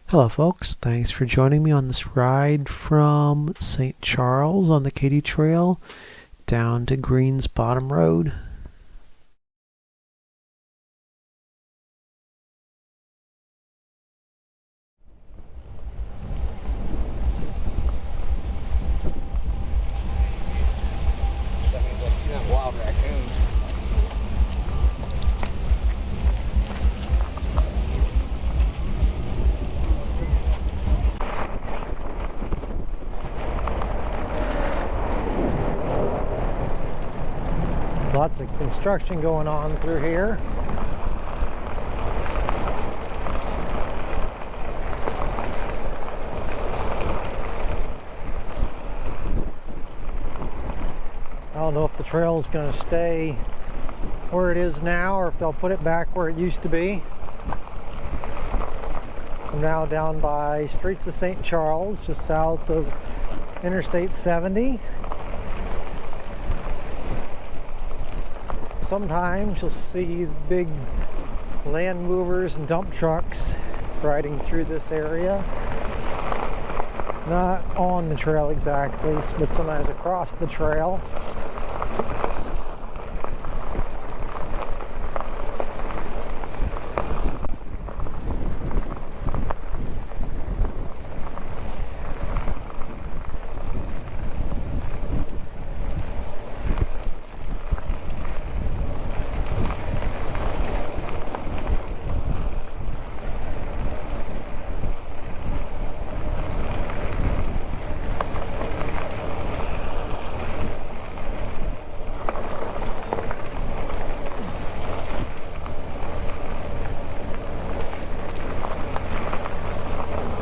Hello folks, thanks for joining me on this ride from St. Charles on the Katy Trail down to Greens Bottom Road. Wild raccoons. Lots of construction going on through here. I don't know if the trail is going to stay where it is now or if they'll put it back where it used to be. I'm now down by Streets of St. Charles, just south of Interstate 70. Sometimes you'll see big land movers and dump trucks riding through this area. Not on the trail exactly, but sometimes across the trail.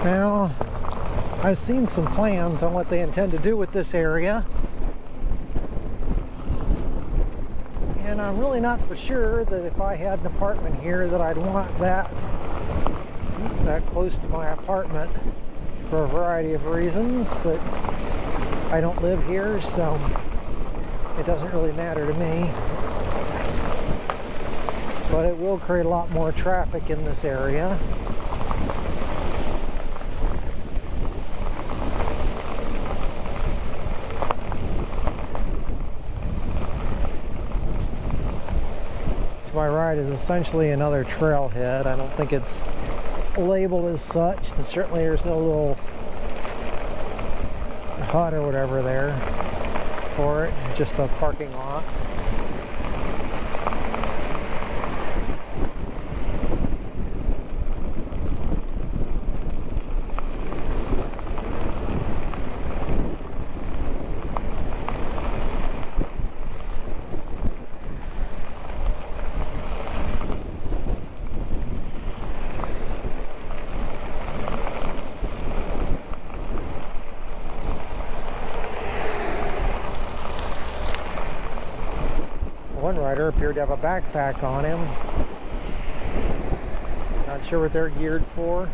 Now, I've seen some plans on what they intend to do with this area, and I'm really not for sure that if I had an apartment here that I'd want that close to my apartment for a variety of reasons, but I don't live here, so it doesn't really matter to me. But it will create a lot more traffic in this area. My ride is essentially another trailhead. I don't think it's labeled as such, and certainly there's no little hut or whatever there for it, just a parking lot. One rider appeared to have a backpack on him. Not sure what they're geared for.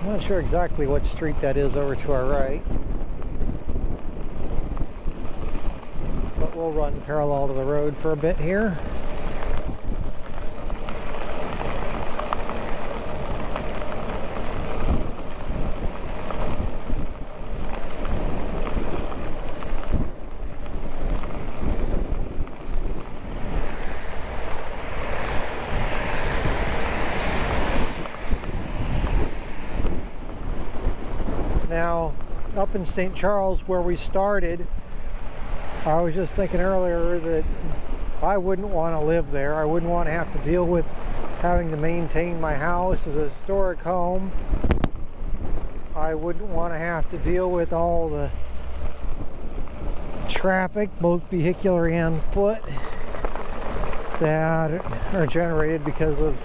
I'm not sure exactly what street that is over to our right, but we'll run parallel to the road for a bit here. Now, up in St. Charles where we started, I was just thinking earlier that I wouldn't want to live there. I wouldn't want to have to deal with having to maintain my house as a historic home. I wouldn't want to have to deal with all the traffic, both vehicular and foot, that are generated because of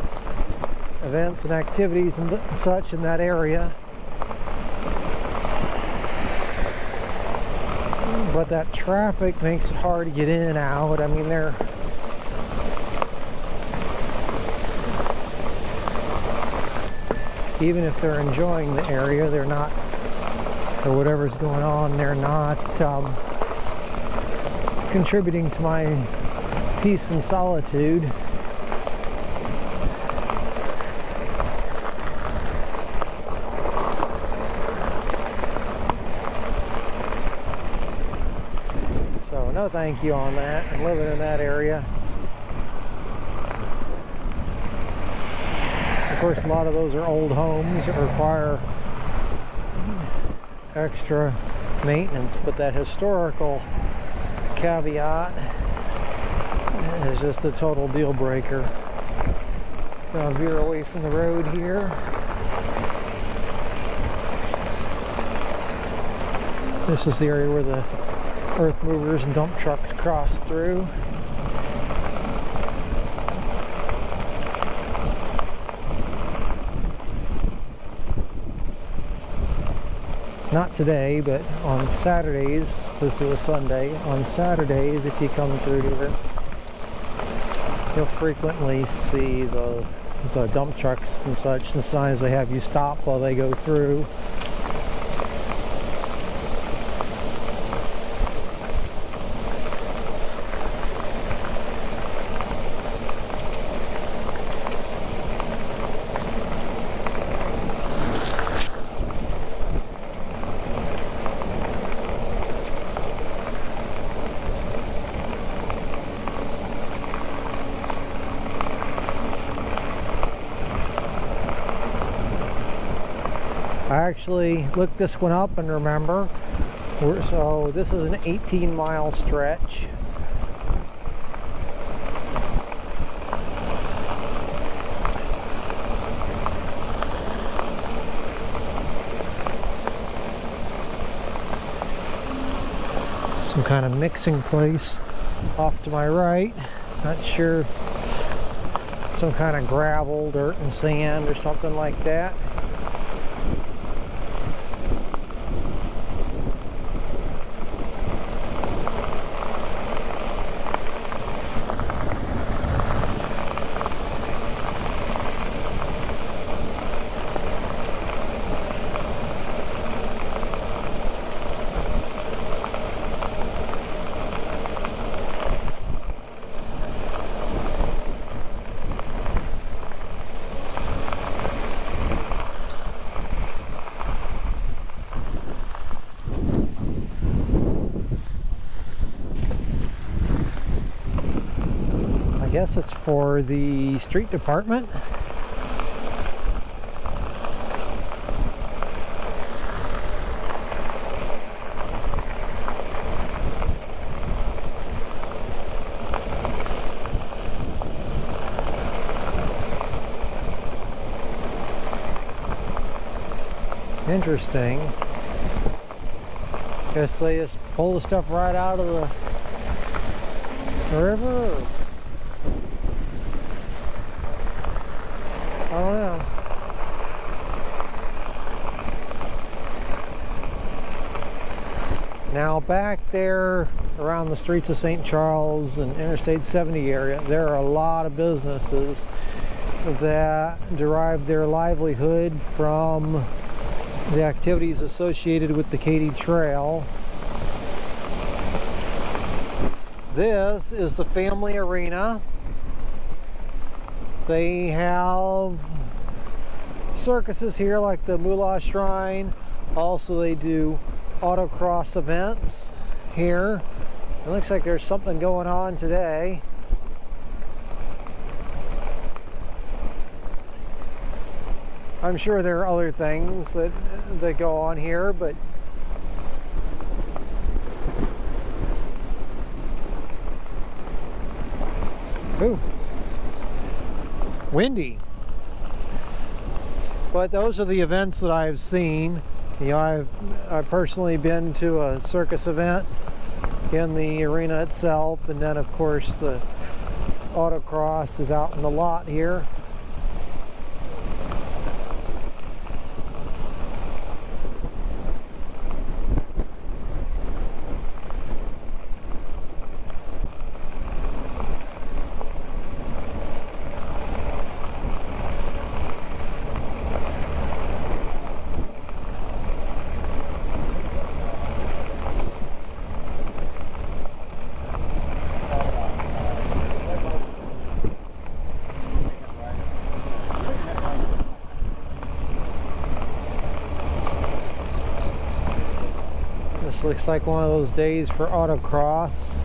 events and activities and such in that area. But that traffic makes it hard to get in and out. I mean, even if they're enjoying the area, they're not, or whatever's going on, they're not contributing to my peace and solitude. So no thank you on that. I'm living in that area. Of course, a lot of those are old homes that require extra maintenance, but that historical caveat is just a total deal breaker. Gonna veer away from the road here. This is the area where the earth movers and dump trucks cross through. Not today, but on Saturdays, this is a Sunday, on Saturdays if you come through here, you'll frequently see the dump trucks and such, and signs they have you stop while they go through. I actually looked this one up and remember. So this is an 18-mile stretch. Some kind of mixing place off to my right. Not sure. Some kind of gravel, dirt, and sand or something like that. I guess it's for the street department. Interesting. Guess they just pull the stuff right out of the river. I don't know. Now back there around the streets of St. Charles and Interstate 70 area, there are a lot of businesses that derive their livelihood from the activities associated with the Katy Trail. This is the family arena. They have circuses here like the Moolah Shrine. Also they do autocross events here. It looks like there's something going on today. I'm sure there are other things that go on here, but ooh, windy. But those are the events that I've seen. You know, I've personally been to a circus event in the arena itself, and then of course the autocross is out in the lot here. This looks like one of those days for autocross.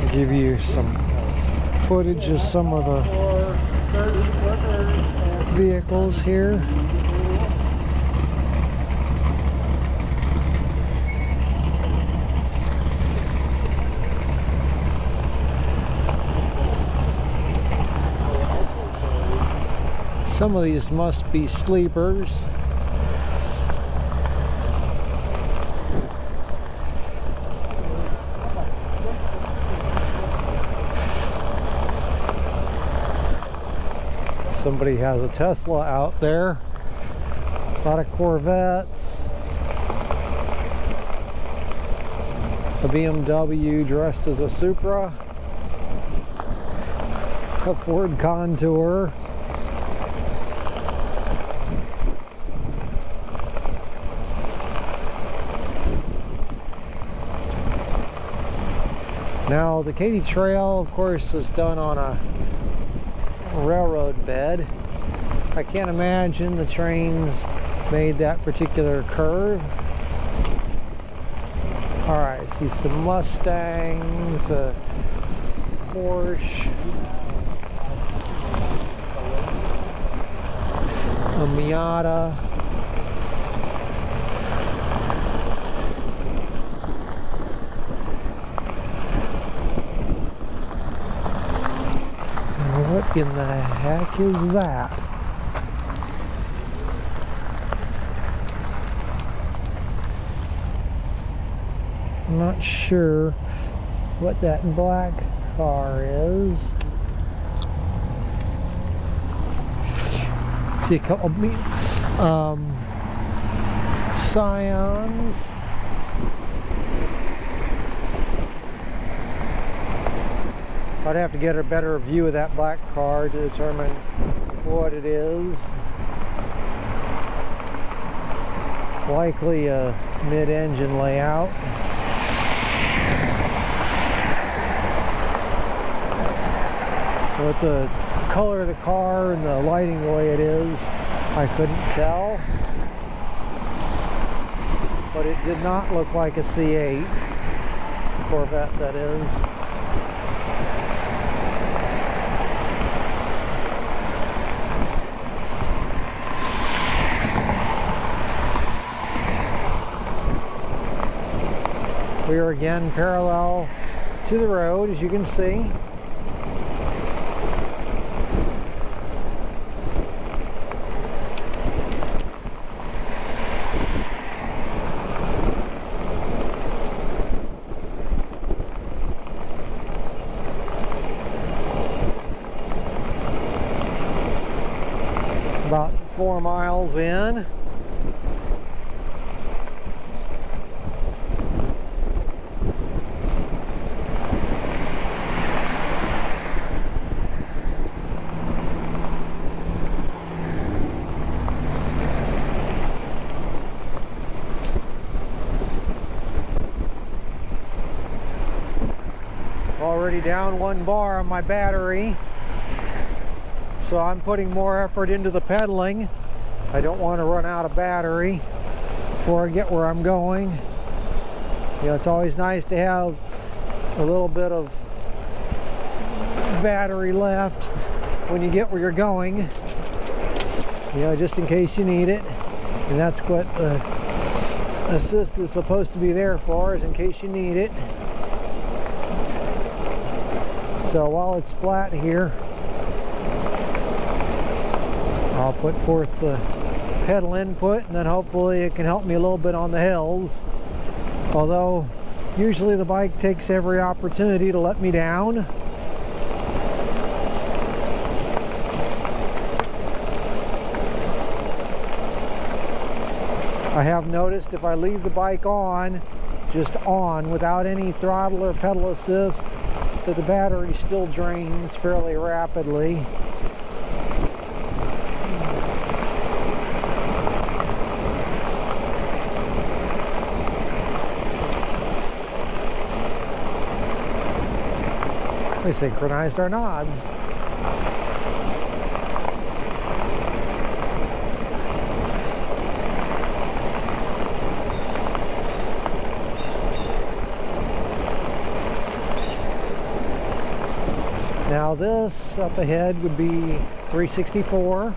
I'll give you some footage of some of the vehicles here. Some of these must be sleepers. Somebody has a Tesla out there. A lot of Corvettes. A BMW dressed as a Supra. A Ford Contour. Now, the Katy Trail, of course, was done on a railroad bed. I can't imagine the trains made that particular curve. All right, I see some Mustangs, a Porsche, a Miata. What in the heck is that? I'm not sure what that black car is. See a couple Scions. I'd have to get a better view of that black car to determine what it is. Likely a mid-engine layout. With the color of the car and the lighting the way it is, I couldn't tell. But it did not look like a C8 Corvette, that is. We are again parallel to the road, as you can see. About 4 miles in. Already down 1 bar on my battery, so I'm putting more effort into the pedaling. I don't want to run out of battery before I get where I'm going. You know, it's always nice to have a little bit of battery left when you get where you're going, you know, just in case you need it. And that's what assist is supposed to be there for, is in case you need it. So while it's flat here, I'll put forth the pedal input, and then hopefully it can help me a little bit on the hills. Although usually the bike takes every opportunity to let me down. I have noticed if I leave the bike on, just on, without any throttle or pedal assist, that the battery still drains fairly rapidly. We synchronized our nods. Now this up ahead would be 364.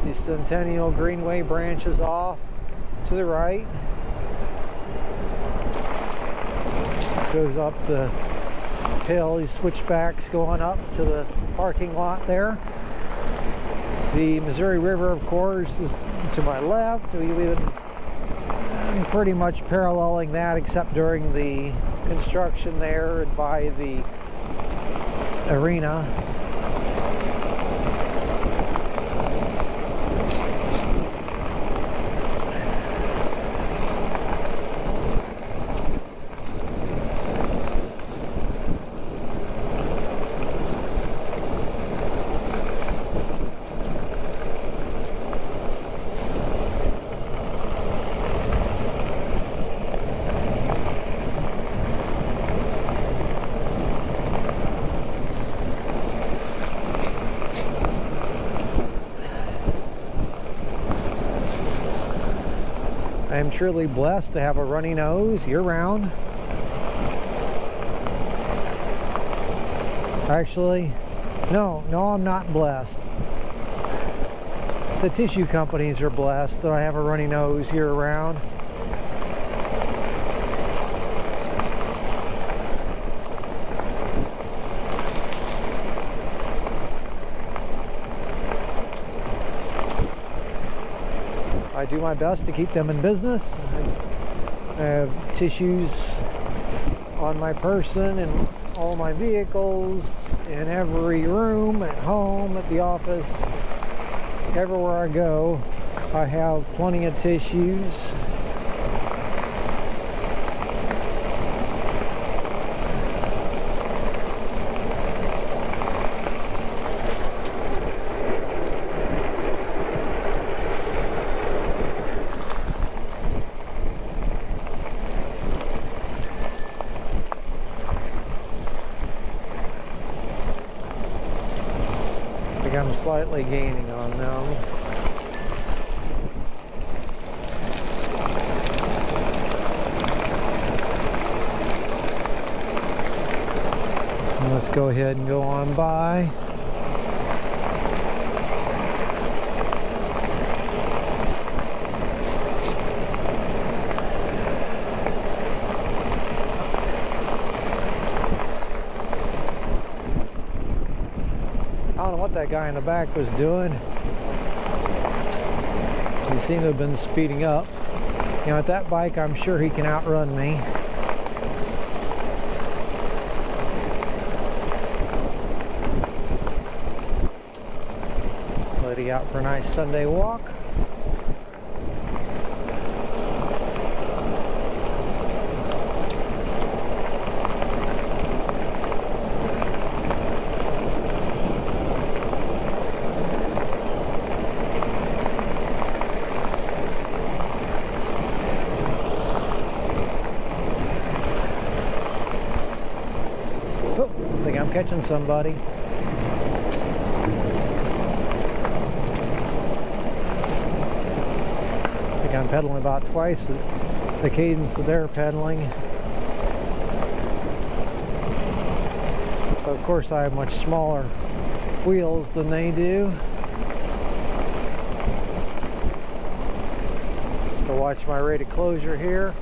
The Centennial Greenway branches off to the right. Goes up the hill, these switchbacks going up to the parking lot there. The Missouri River, of course, is to my left. We've been pretty much paralleling that, except during the construction there and by the arena. I am truly blessed to have a runny nose year-round. Actually, no, I'm not blessed. The tissue companies are blessed that I have a runny nose year-round. I do my best to keep them in business. I have tissues on my person and all my vehicles, in every room, at home, at the office, everywhere I go. I have plenty of tissues. I'm slightly gaining on them. Let's go ahead and go on by. I don't know what that guy in the back was doing. He seemed to have been speeding up. You know, at that bike, I'm sure he can outrun me. Lady out for a nice Sunday walk. I think I'm catching somebody. I think I'm pedaling about twice the cadence that they're pedaling. But of course I have much smaller wheels than they do. So watch my rate of closure here.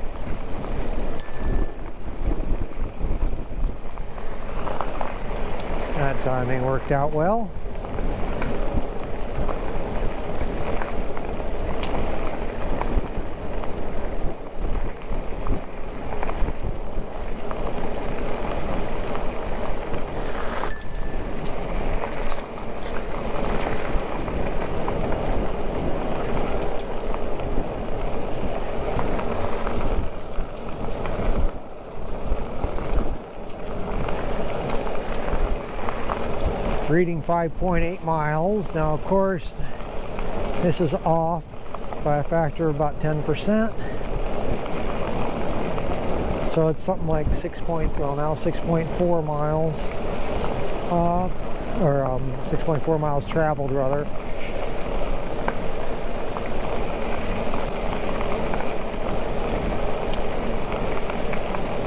Timing worked out well. Reading 5.8 miles. Now, of course, this is off by a factor of about 10%. So it's something like 6.4 miles off, or 6.4 miles traveled rather.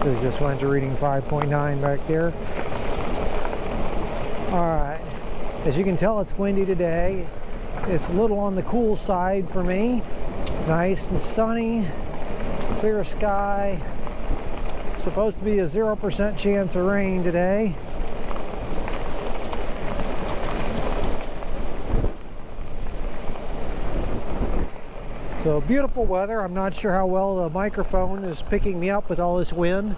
We just went to reading 5.9 back there. Alright, as you can tell, it's windy today. It's a little on the cool side for me. Nice and sunny, clear sky. Supposed to be a 0% chance of rain today. So beautiful weather. I'm not sure how well the microphone is picking me up with all this wind.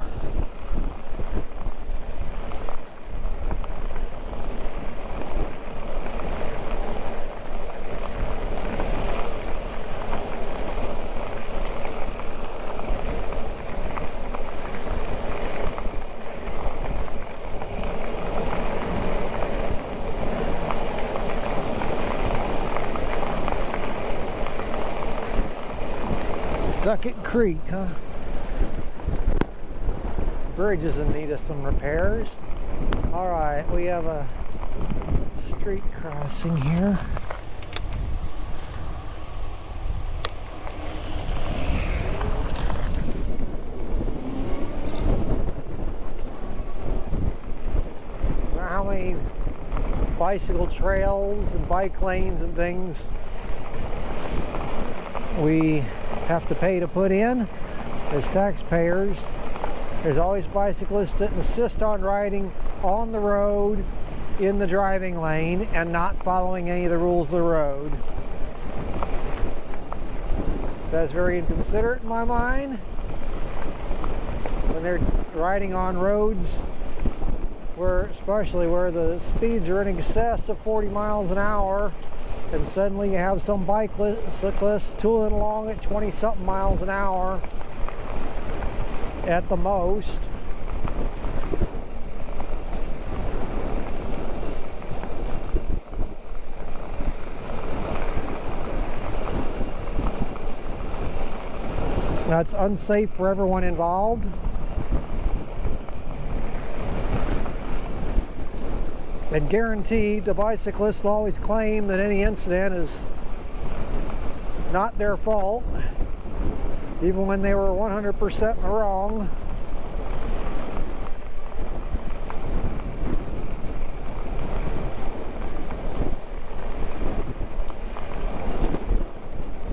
Duckett Creek, huh? Bridge is in need of some repairs. Alright, we have a street crossing here. Now, how many bicycle trails and bike lanes and things we have to pay to put in as taxpayers. There's always bicyclists that insist on riding on the road in the driving lane and not following any of the rules of the road. That's very inconsiderate in my mind. When they're riding on roads where, especially where the speeds are in excess of 40 miles an hour, and suddenly you have some cyclists tooling along at 20-something miles an hour at the most. That's unsafe for everyone involved. And guaranteed, the bicyclists will always claim that any incident is not their fault, even when they were 100% in the wrong.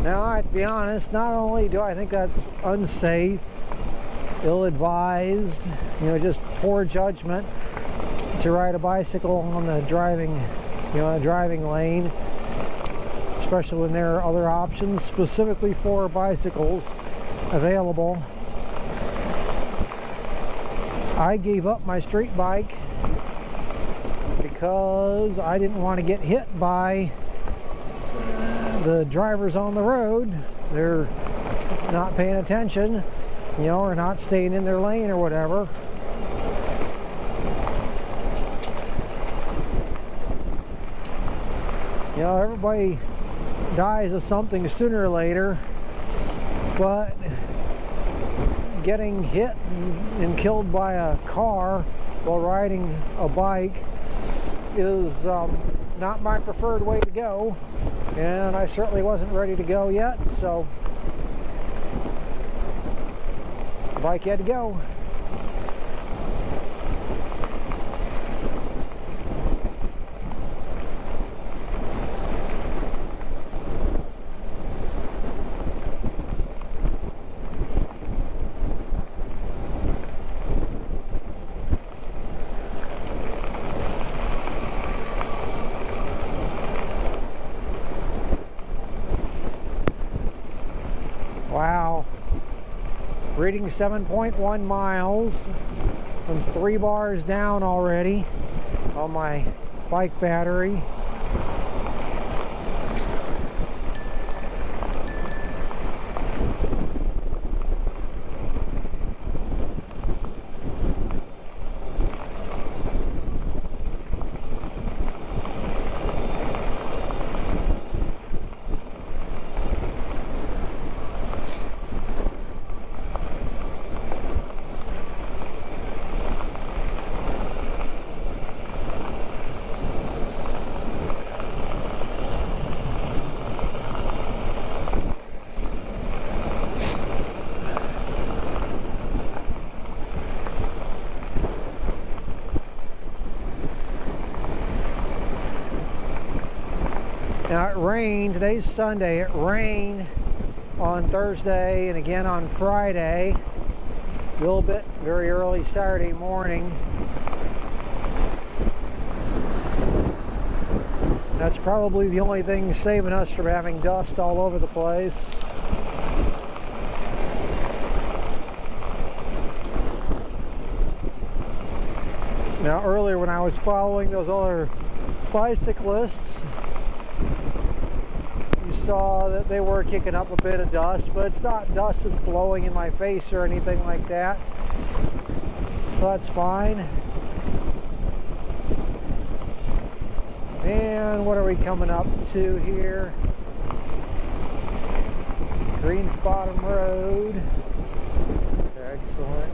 Now, to be honest, not only do I think that's unsafe, ill-advised, just poor judgment to ride a bicycle on the driving lane, especially when there are other options specifically for bicycles available. I gave up my street bike because I didn't want to get hit by the drivers on the road. They're not paying attention, or not staying in their lane or whatever. Everybody dies of something sooner or later, but getting hit and killed by a car while riding a bike is not my preferred way to go, and I certainly wasn't ready to go yet, so the bike had to go. reading 7.1 miles. I'm 3 bars down already on my bike battery. Now it rained, today's Sunday, it rained on Thursday and again on Friday, a little bit very early Saturday morning. That's probably the only thing saving us from having dust all over the place. Now earlier when I was following those other bicyclists, you saw that they were kicking up a bit of dust, but it's not dust that's blowing in my face or anything like that, so that's fine. And what are we coming up to here? Greens Bottom Road. Excellent.